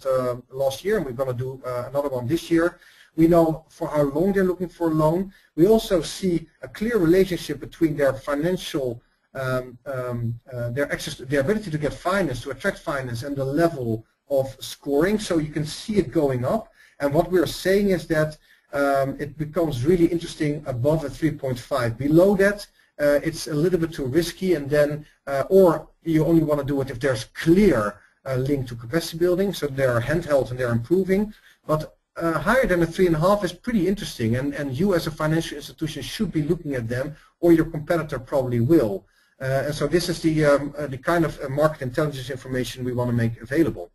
last year, and we're going to do another one this year. We know for how long they're looking for a loan. We also see a clear relationship between their financial their ability to get finance, to attract finance, and the level of scoring. So you can see it going up. And what we're saying is that it becomes really interesting above a 3.5. Below that, it's a little bit too risky, and then or you only want to do it if there's clear link to capacity building, so they're handheld and they're improving. But higher than a 3.5 is pretty interesting, and you as a financial institution should be looking at them, or your competitor probably will. And so this is the kind of market intelligence information we want to make available.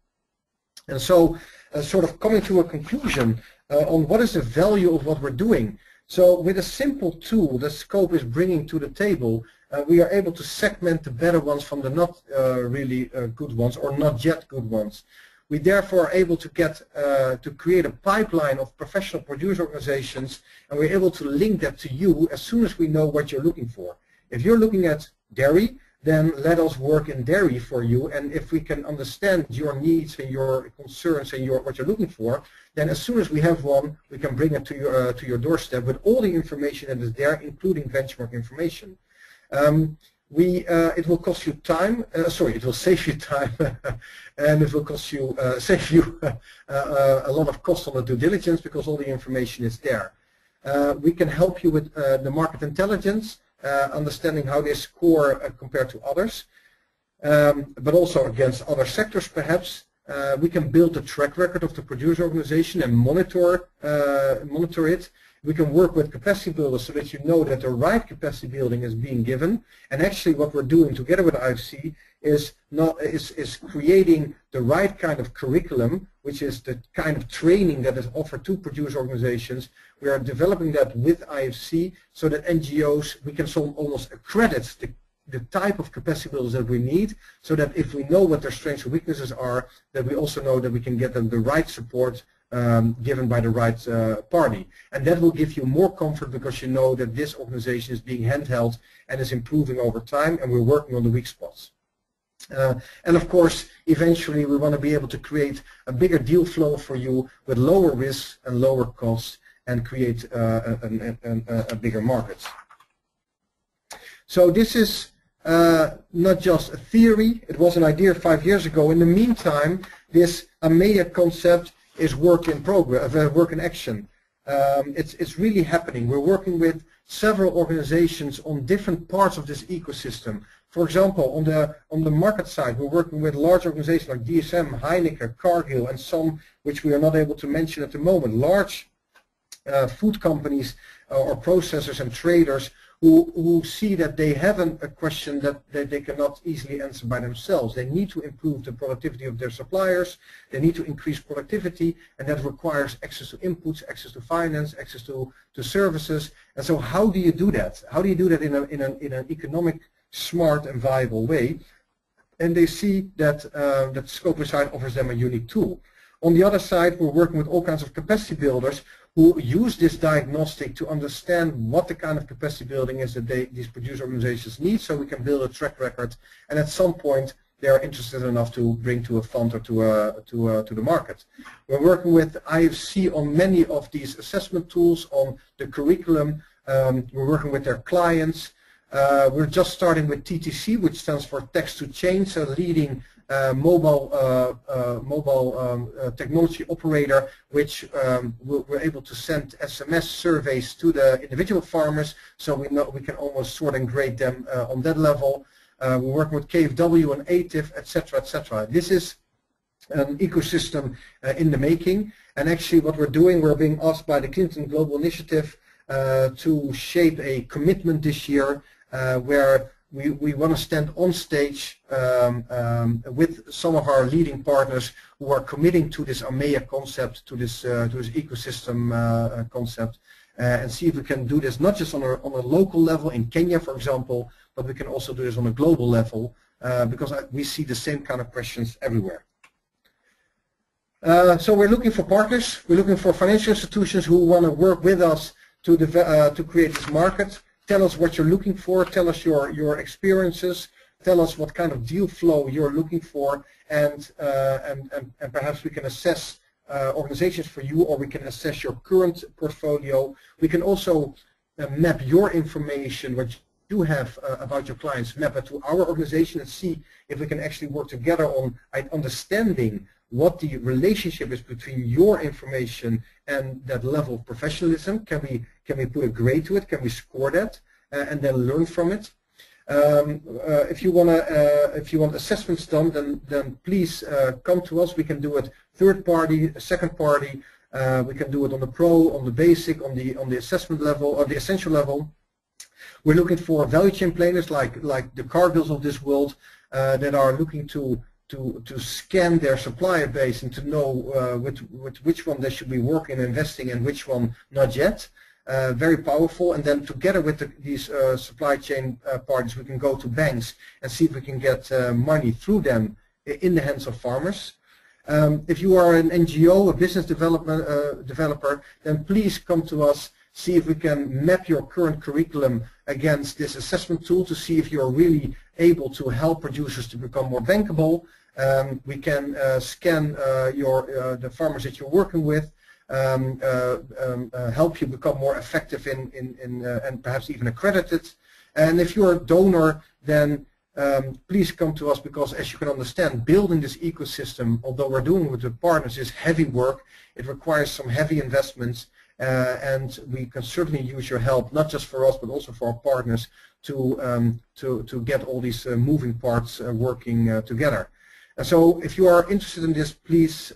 And so sort of coming to a conclusion on what is the value of what we're doing. So with a simple tool that Scope is bringing to the table, we are able to segment the better ones from the not really good ones, or not yet good ones. We therefore are able to get to create a pipeline of professional producer organizations, and we're able to link that to you as soon as we know what you're looking for. If you're looking at dairy, then let us work in dairy for you, and if we can understand your needs and your concerns and what you're looking for, then as soon as we have one, we can bring it to your doorstep with all the information that is there, including benchmark information. It will cost you time. It will save you time, and it will cost you save you a lot of cost on the due diligence, because all the information is there. We can help you with the market intelligence, understanding how they score compared to others, but also against other sectors perhaps. We can build a track record of the producer organization and monitor it. We can work with capacity builders so that you know that the right capacity building is being given. And actually what we're doing together with IFC is creating the right kind of curriculum, which is the kind of training that is offered to producer organizations. We are developing that with IFC so that NGOs, we can almost accredit the type of capacity builders that we need, so that if we know what their strengths and weaknesses are, that we also know that we can get them the right support given by the right party. And that will give you more comfort, because you know that this organization is being handheld and is improving over time, and we're working on the weak spots. And of course, eventually we want to be able to create a bigger deal flow for you with lower risks and lower costs, and create a bigger market. So this is not just a theory. It was an idea 5 years ago. In the meantime, this AMEA concept is work in progress, work in action. It's really happening. We're working with several organizations on different parts of this ecosystem. For example, on the market side, we're working with large organizations like DSM, Heineken, Cargill, and some which we are not able to mention at the moment. Large food companies or processors and traders who see that they have a question that they cannot easily answer by themselves. They need to improve the productivity of their suppliers, they need to increase productivity, and that requires access to inputs, access to finance, access to services. And so how do you do that? How do you do that in an economic, smart and viable way? And they see that CapPlus offers them a unique tool. On the other side, we're working with all kinds of capacity builders who use this diagnostic to understand what the kind of capacity building is that these producer organizations need, so we can build a track record, and at some point they are interested enough to bring to a fund or to the market. We're working with IFC on many of these assessment tools, on the curriculum. We're working with their clients. We're just starting with TTC, which stands for Text to Change, a leading mobile technology operator, which we're able to send SMS surveys to the individual farmers, so we can almost sort and grade them on that level. we're working with KfW and ATIF, etc., etc. This is an ecosystem in the making, and actually what we're doing, we're being asked by the Clinton Global Initiative to shape a commitment this year where we want to stand on stage with some of our leading partners who are committing to this AMEA concept, to this ecosystem concept, and see if we can do this not just on a local level in Kenya, for example, but we can also do this on a global level because we see the same kind of questions everywhere. So we're looking for partners. We're looking for financial institutions who want to work with us to create this market. Tell us what you're looking for. Tell us your experiences. Tell us what kind of deal flow you're looking for, and perhaps we can assess organizations for you, or we can assess your current portfolio. We can also map your information, what you have about your clients, map it to our organization and see if we can actually work together on understanding what the relationship is between your information and that level of professionalism. Can we put a grade to it? Can we score that and then learn from it? If you want assessments done, then please come to us. We can do it third party, second party. We can do it on the pro, on the basic, on the assessment level, or the essential level. We're looking for value chain players like the Cargills of this world that are looking to scan their supplier base and to know with which one they should be working and investing and which one not yet. Very powerful. And then together with these supply chain parties, we can go to banks and see if we can get money through them in the hands of farmers. If you are an NGO, a business developer, then please come to us. See if we can map your current curriculum against this assessment tool to see if you're really able to help producers to become more bankable. We can scan the farmers that you're working with, help you become more effective and perhaps even accredited. And if you're a donor, then please come to us, because as you can understand, building this ecosystem, although we're doing it with the partners, is heavy work. It requires some heavy investments. And we can certainly use your help, not just for us, but also for our partners, to get all these moving parts working together. And so, if you are interested in this, please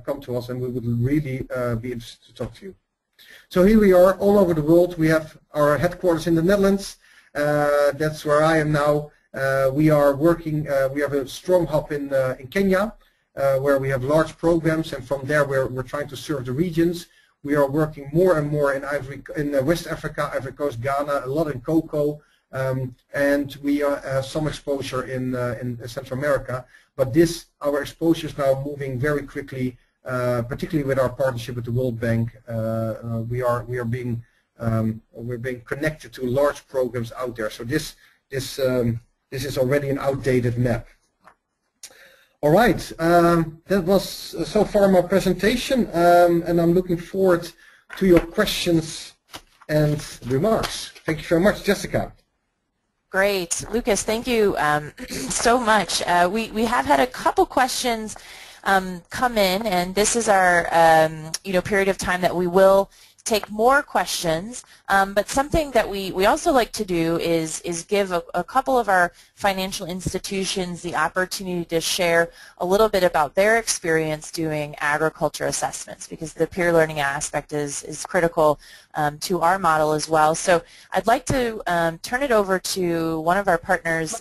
come to us, and we would really be interested to talk to you. So here we are, all over the world. We have our headquarters in the Netherlands. That's where I am now. We are working. We have a strong hub in Kenya, where we have large programs, and from there we're trying to serve the regions. We are working more and more in West Africa, Ivory Coast, Ghana, a lot in cocoa, and we have some exposure in Central America. But our exposure is now moving very quickly, particularly with our partnership with the World Bank. We're being connected to large programs out there. So this is already an outdated map. All right, that was so far my presentation, and I'm looking forward to your questions and remarks. Thank you very much, Jessica. Great, Lucas. Thank you so much. We have had a couple questions come in, and this is our period of time that we will take more questions, but something that we also like to do is give a couple of our financial institutions the opportunity to share a little bit about their experience doing agriculture assessments, because the peer learning aspect is critical to our model as well. So I'd like to turn it over to one of our partners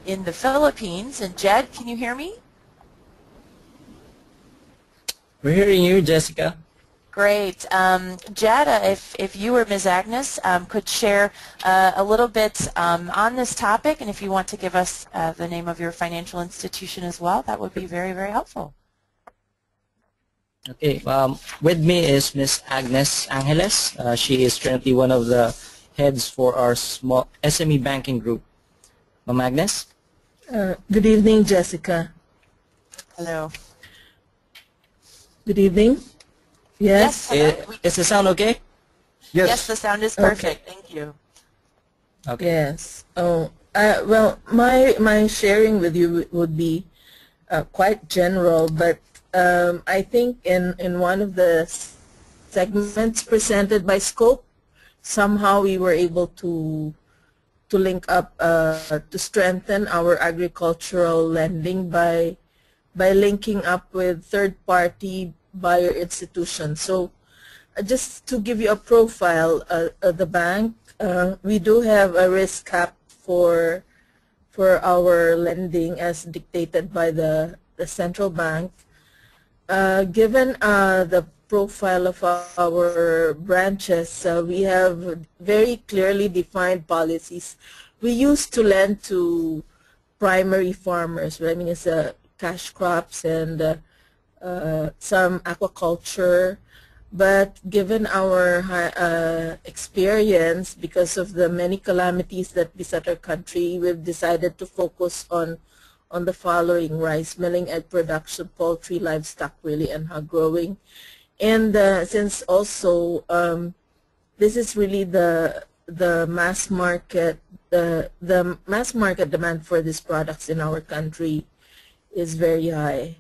in the Philippines. And Jed, can you hear me? We're hearing you, Jessica. Great. Jed, if you or Ms. Agnes could share a little bit on this topic, and if you want to give us the name of your financial institution as well, that would be very, very helpful. Okay. With me is Ms. Agnes Angeles. She is currently one of the heads for our small SME banking group. Ma'am Agnes? Good evening, Jessica. Hello. Good evening. Yes. Is the sound okay? Yes. Yes, the sound is perfect. Okay. Thank you. Okay. Yes. Oh, well, my sharing with you would be quite general, but I think in one of the segments presented by Scope, somehow we were able to to link up to strengthen our agricultural lending by linking up with third-party buyer institutions. So just to give you a profile, the bank, we do have a risk cap for our lending as dictated by the central bank. Given the profile of our branches, we have very clearly defined policies. We used to lend to primary farmers, I mean it's cash crops and some aquaculture, but given our experience, because of the many calamities that beset our country, we've decided to focus on the following: rice milling, egg production, poultry, livestock really, and hog growing. And since also this is really the mass market, the mass market demand for these products in our country is very high.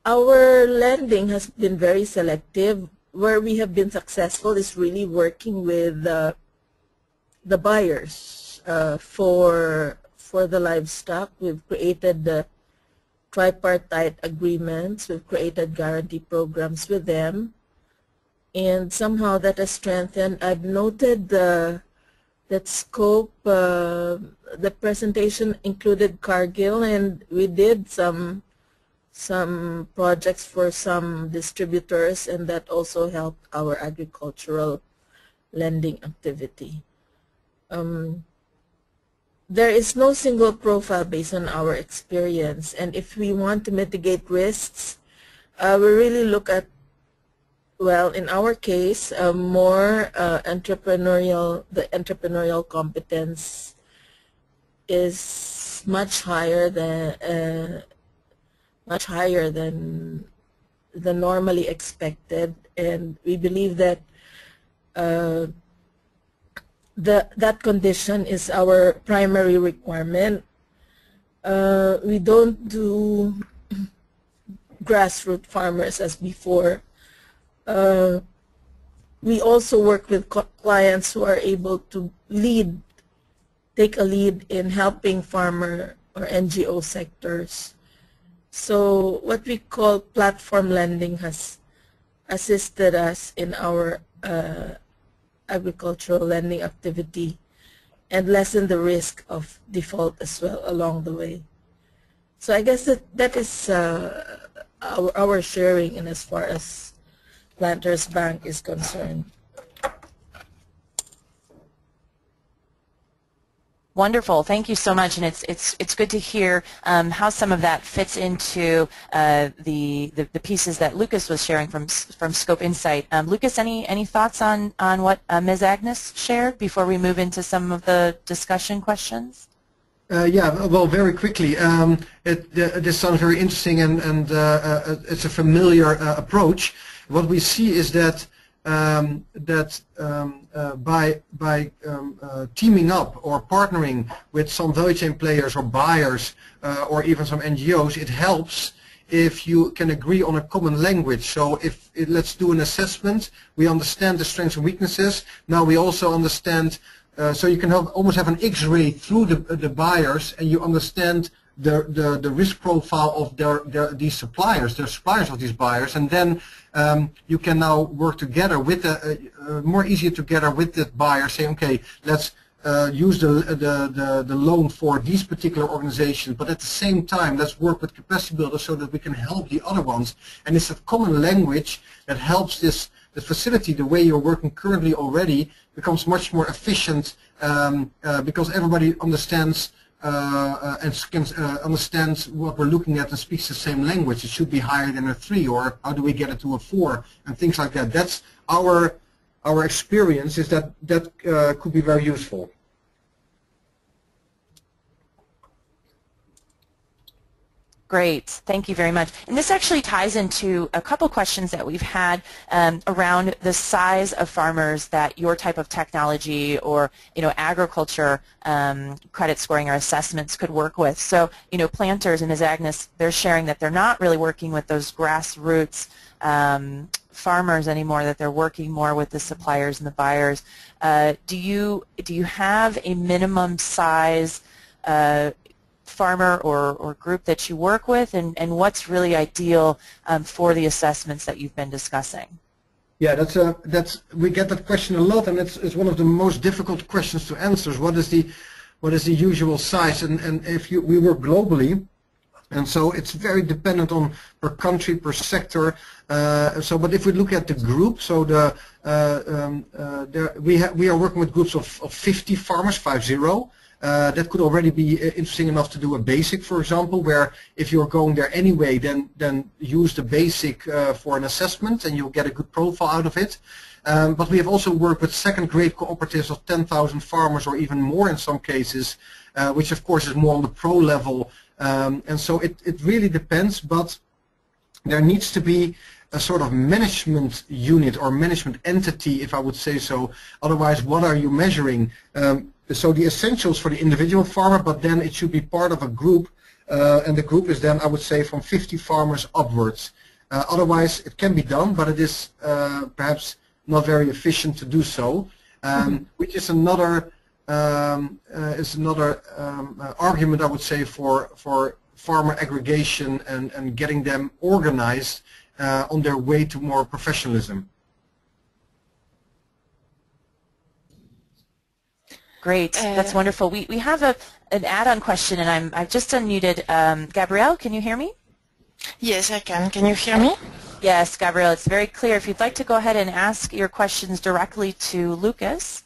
Our lending has been very selective. Where we have been successful is really working with the buyers for the livestock. We've created the tripartite agreements. We've created guarantee programs with them, and somehow that has strengthened. I've noted that scope, the presentation included Cargill, and we did some projects for some distributors, and that also helped our agricultural lending activity. There is no single profile based on our experience, and if we want to mitigate risks, we really look at, well, in our case, more entrepreneurial. The entrepreneurial competence is much higher than the normally expected, and we believe that that condition is our primary requirement. We don't do grassroots farmers as before. We also work with clients who are able to take a lead in helping farmer or NGO sectors. So what we call platform lending has assisted us in our agricultural lending activity and lessen the risk of default as well along the way. So I guess that is our sharing in as far as Planters Bank is concerned. Wonderful. Thank you so much, and it's good to hear how some of that fits into the pieces that Lucas was sharing from SCOPEinsight. Lucas, any thoughts on what Ms. Agnes shared before we move into some of the discussion questions? Yeah, well, very quickly. This sounds very interesting, and it's a familiar approach. What we see is that by teaming up or partnering with some value chain players or buyers or even some NGOs, it helps if you can agree on a common language. So let's do an assessment, we understand the strengths and weaknesses. Now we also understand, so you can almost have an X-ray through the buyers, and you understand the risk profile of these suppliers, the suppliers of these buyers, and then you can now work together with more easier together with the buyer, saying, okay, let's use the loan for these particular organizations, but at the same time let's work with capacity builders so that we can help the other ones. And it's a common language that helps the facility, the way you're working currently already, becomes much more efficient because everybody understands and can understand what we're looking at and speaks the same language. It should be higher than a 3, or how do we get it to a 4, and things like that. That's our experience, is that could be very useful. Great, thank you very much. And this actually ties into a couple questions that we've had around the size of farmers that your type of technology or agriculture credit scoring or assessments could work with. So Planters and Ms. Agnes, they're sharing that they're not really working with those grassroots farmers anymore, that they're working more with the suppliers and the buyers. Do you have a minimum size farmer or group that you work with, and what's really ideal for the assessments that you've been discussing? Yeah, we get that question a lot, and it's one of the most difficult questions to answer. What is the usual size? And if we work globally, and so it's very dependent on per country, per sector. But if we look at the group, so we are working with groups of 50 farmers, 50. That could already be interesting enough to do a basic, for example, where if you're going there anyway, then use the basic for an assessment and you'll get a good profile out of it. But we have also worked with second-grade cooperatives of 10,000 farmers or even more in some cases, which of course is more on the pro level. And so it really depends, but there needs to be a sort of management unit or management entity, if I would say so. Otherwise, what are you measuring? So the essentials for the individual farmer, but then it should be part of a group, and the group is then, I would say, from 50 farmers upwards. Otherwise, it can be done, but it is perhaps not very efficient to do so, which is another argument, I would say, for farmer aggregation and getting them organized on their way to more professionalism. Great, that's wonderful. We have an add-on question, and I've just unmuted. Gabrielle, can you hear me? Yes, I can. Can you hear me? Yes, Gabrielle, it's very clear. If you'd like to go ahead and ask your questions directly to Lucas.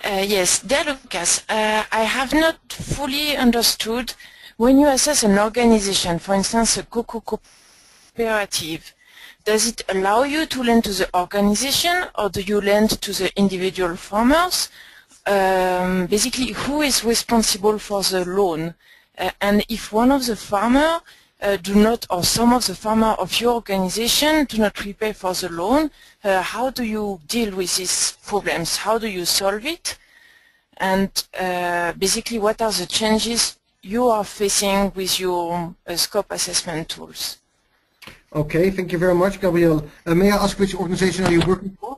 Yes, dear Lucas, I have not fully understood when you assess an organization, for instance, a cocoa cooperative. Does it allow you to lend to the organization, or do you lend to the individual farmers? Basically, who is responsible for the loan? And if one of the farmers do not, or some of the farmers of your organization do not repay for the loan, how do you deal with these problems? How do you solve it? And basically, what are the changes you are facing with your scope assessment tools? Okay, thank you very much, Gabrielle. May I ask which organization are you working for?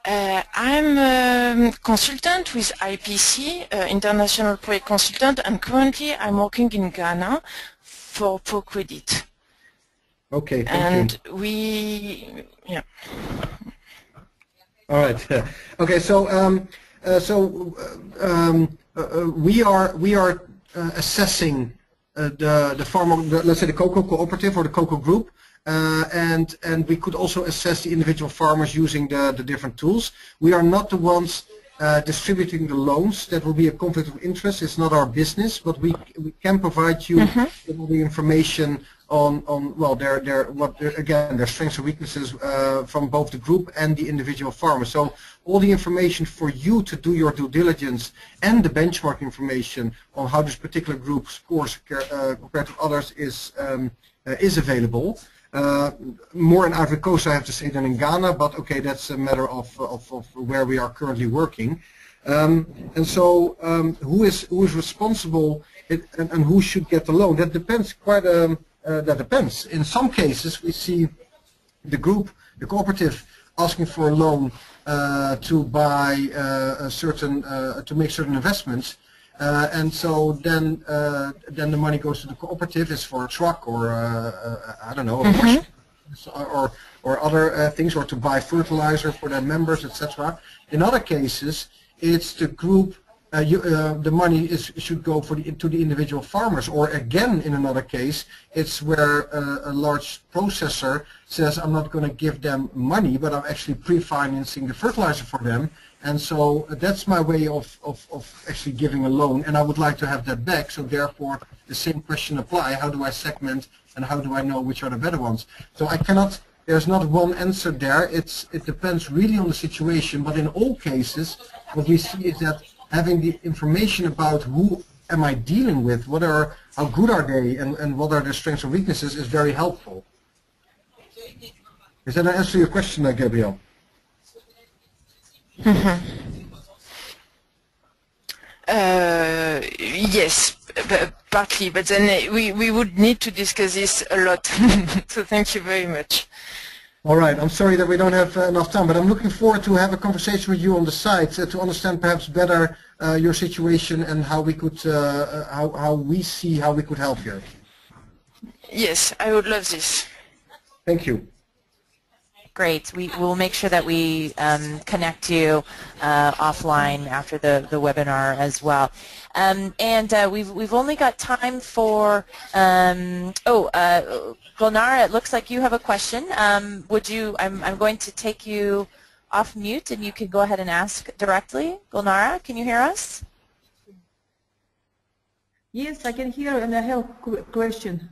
I'm a consultant with IPC, International Project Consultant, and currently I'm working in Ghana for ProCredit. Okay, thank you. And yeah. All right. Okay, so we are assessing the farmer, let's say the cocoa cooperative or the cocoa group. And we could also assess the individual farmers using the different tools. We are not the ones distributing the loans. That will be a conflict of interest. It's not our business, but we can provide you with all the information on well their strengths and weaknesses from both the group and the individual farmer. So all the information for you to do your due diligence and the benchmark information on how this particular group scores compared to others is available. More in Ivory Coast, I have to say, than in Ghana, but okay, that's a matter of where we are currently working. And so, who is responsible and who should get the loan? That depends quite. That depends. In some cases, we see the group, the cooperative, asking for a loan to buy to make certain investments. And so then the money goes to the cooperative. It's for a truck or I don't know, or other things, or to buy fertilizer for their members, etc. In other cases, it's the group. The money should go to the individual farmers, or again, in another case, it's where a large processor says, I'm not going to give them money, but I'm actually pre-financing the fertilizer for them. And so that's my way of actually giving a loan, and I would like to have that back. So therefore, the same question applies. How do I segment, and how do I know which are the better ones? So I cannot. There's not one answer there. It depends really on the situation. But in all cases, what we see is that having the information about who am I dealing with, how good are they, and what are their strengths and weaknesses is very helpful. Is that an answer to your question, Gabrielle? Yes, partly, but then we would need to discuss this a lot. So thank you very much. All right, I'm sorry that we don't have enough time, but I'm looking forward to have a conversation with you on the site to understand perhaps better your situation and how we could, how we see how we could help here. Yes, I would love this. Thank you. Great. We will make sure that we connect you offline after the webinar as well. We've only got time for Gulnara, it looks like you have a question. I'm going to take you off mute and you can go ahead and ask directly. Gulnara, can you hear us? Yes, I can hear and I have a question.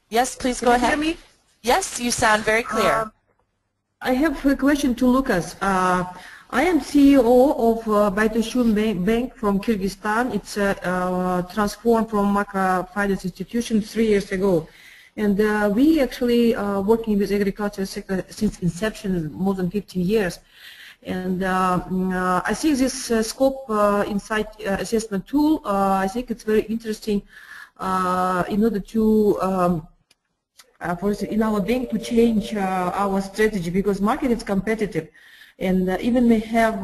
Yes, please go ahead. Can you hear me? Yes, you sound very clear. I have a question to Lucas. I am CEO of Baitashun Bank from Kyrgyzstan. It's transformed from microfinance institution 3 years ago. And we actually working with agriculture sector since inception, more than 15 years. And I think this SCOPEinsight assessment tool, I think it's very interesting in order to for instance, in our bank to change our strategy, because market is competitive, and even we have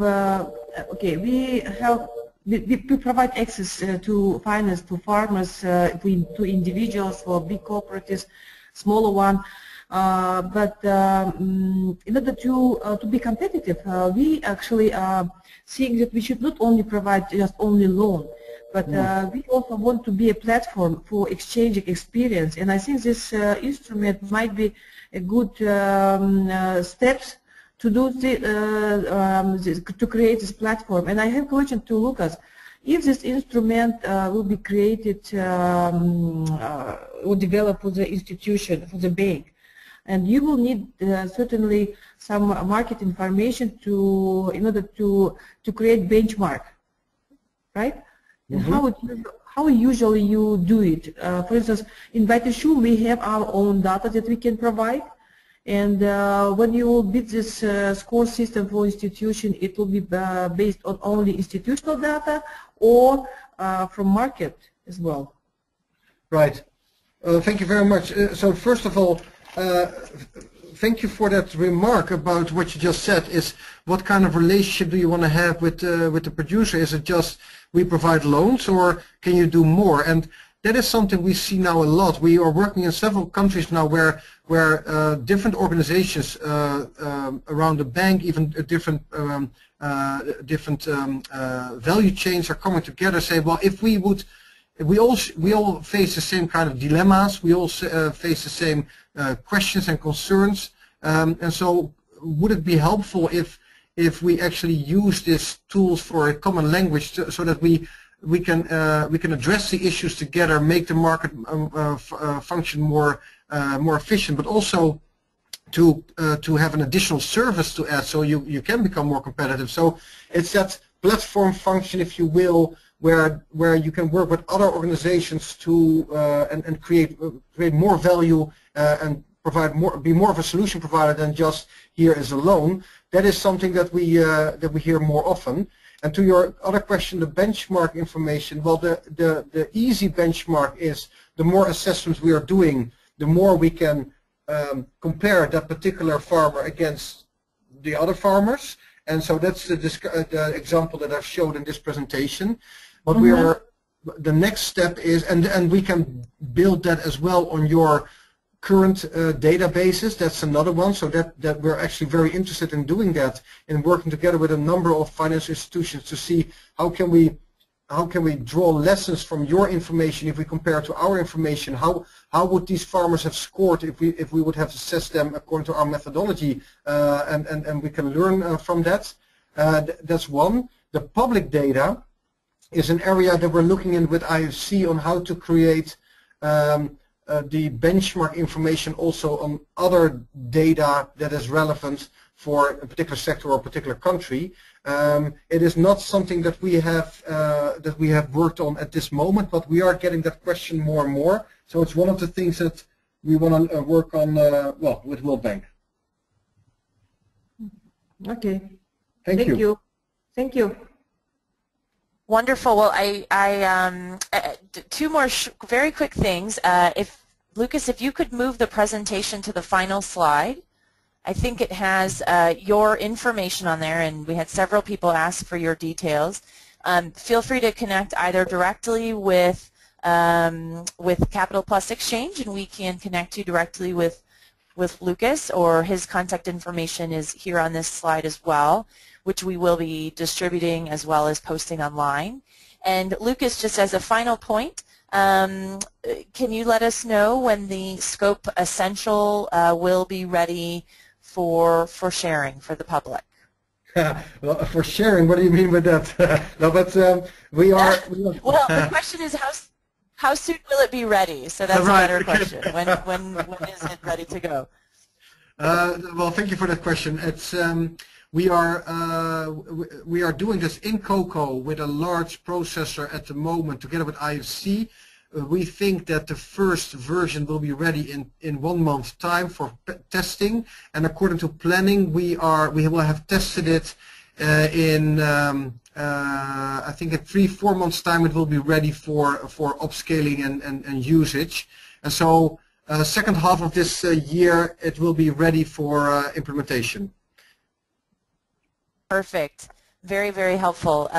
we provide access to finance to farmers, to individuals, for big cooperatives, smaller one. But in order to be competitive, we actually think that we should not only provide just only loan, but we also want to be a platform for exchanging experience, and I think this instrument might be a good steps to do to create this platform. And I have a question to Lucas: if this instrument will be created or developed for the institution, for the bank, and you will need certainly some market information in order to create benchmark, right? And how usually you do it? For instance, in Baitashun we have our own data that we can provide, and when you will build this score system for institution, it will be based on only institutional data or from market as well. Right. Thank you very much. So first of all, thank you for that remark about what you just said. Is what kind of relationship do you want to have with the producer? Is it just we provide loans, or can you do more? And that is something we see now a lot. We are working in several countries now where different organizations around the bank, even different value chains are coming together. Say, well, if we would. We all face the same kind of dilemmas. We all face the same questions and concerns. And so, would it be helpful if we actually use these tools for a common language so that we can address the issues together, make the market function more efficient, but also to have an additional service to add, so you can become more competitive. So it's that platform function, if you will, where you can work with other organizations to and create more value and be more of a solution provider than just here is a loan. That is something that we hear more often. And to your other question, the benchmark information. Well, the easy benchmark is the more assessments we are doing, the more we can compare that particular farmer against the other farmers. And so that's the example that I've showed in this presentation. But the next step is, and we can build that as well on your current databases. That's another one. So that we're actually very interested in doing that, in working together with a number of financial institutions to see how can we draw lessons from your information if we compare to our information. How would these farmers have scored if we would have assessed them according to our methodology, and we can learn from that. That's one. The public data is an area that we're looking in with IFC on how to create the benchmark information also on other data that is relevant for a particular sector or a particular country. It is not something that we have worked on at this moment, but we are getting that question more and more. So it's one of the things that we want to work on with World Bank. Okay. Thank you. Thank you. Wonderful. Well, two more very quick things. Lucas, if you could move the presentation to the final slide. I think it has your information on there, and we had several people ask for your details. Feel free to connect either directly with CapPlus Exchange, and we can connect you directly with Lucas, or his contact information is here on this slide as well, which we will be distributing as well as posting online. And Lucas, just as a final point, can you let us know when the Scope Essential will be ready for sharing for the public? Well, for sharing, what do you mean with that? No, but we are. Well, the question is how soon will it be ready? So that's right. a better question. When is it ready to go? Well, thank you for that question. It's we are doing this in Cocoa with a large processor at the moment together with IFC. We think that the first version will be ready in 1 month's time for testing, and according to planning, we will have tested it in I think in 3-4 months' time. It will be ready for upscaling and usage, and so second half of this year it will be ready for implementation. Perfect. Very, very helpful.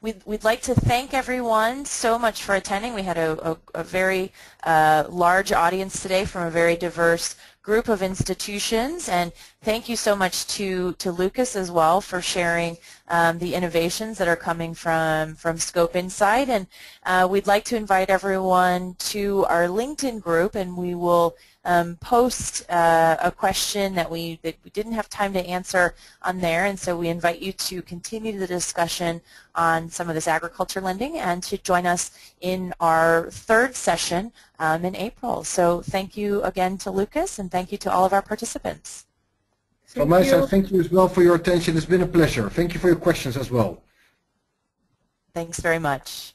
We'd like to thank everyone so much for attending. We had a very large audience today from a very diverse group of institutions, and thank you so much to Lucas as well for sharing the innovations that are coming from SCOPEinsight. And we'd like to invite everyone to our LinkedIn group, and we will post a question that we didn't have time to answer on there, and so we invite you to continue the discussion on some of this agriculture lending and to join us in our third session in April. So thank you again to Lucas, and thank you to all of our participants. From my side, thank you as well for your attention. It's been a pleasure. Thank you for your questions as well. Thanks very much.